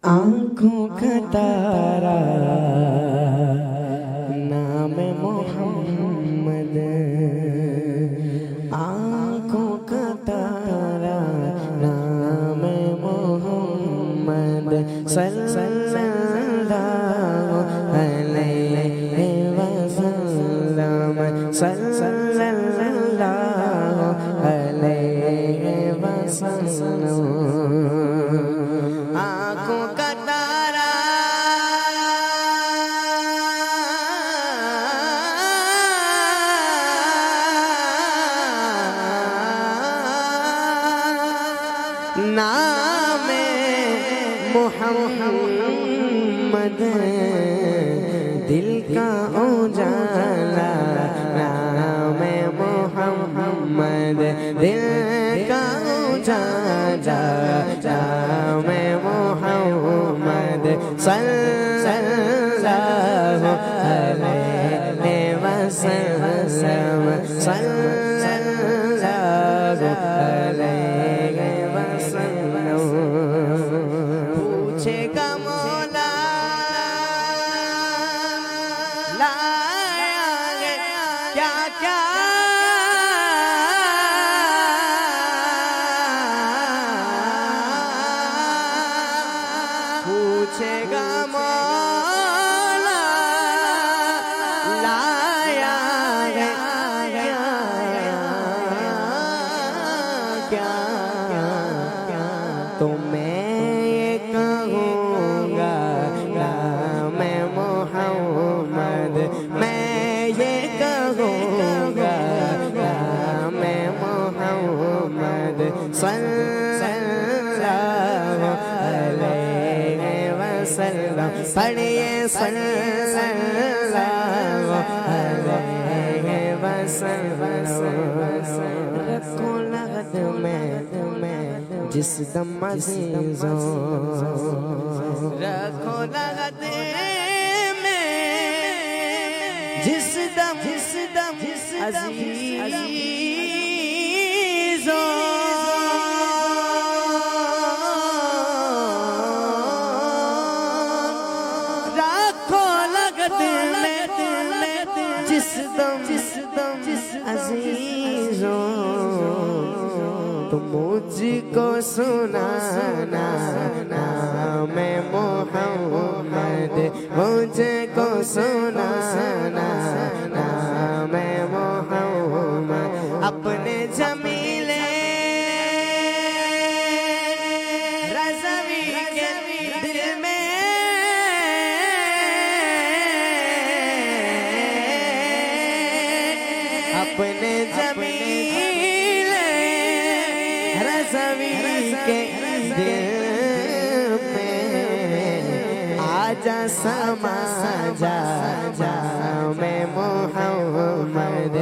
آنکھوں کا تارا نام محمد، آنکھوں کا تارا نام محمد صلی اللہ علیہ وسلم، صلی اللہ علیہ وسلم۔ آنکھوں کا تارا نام محمد، دل کا اجالا نام محمد، دل کا اجالا نام محمد صلی اللہ علیہ وسلم، صلی اللہ علیہ وسلم۔ پوچھے گا مولا لایا ہے کیا کیا، پوچھے گا مولا لایا ہے کیا کیا، تو میں یہ کہوں گا نام محمد، میں یہ کہوں گا نام محمد صلی اللہ علیہ وسلم۔ پڑھیے صلی اللہ علیہ وسلم۔ رکھو لغت میں جس دم عزیزوں، رکھو لغت میں جس دم عزیزوں، رکھو لغت میں جس دم عزیزوں، تو مجھ کو سنانا نام محمد، مجھ کو سنانا نام محمد، اپنے جمیلے رضوی کے دل میں اپنے جمیلے رضوی کے دل میں آجا سما جا میں محمد،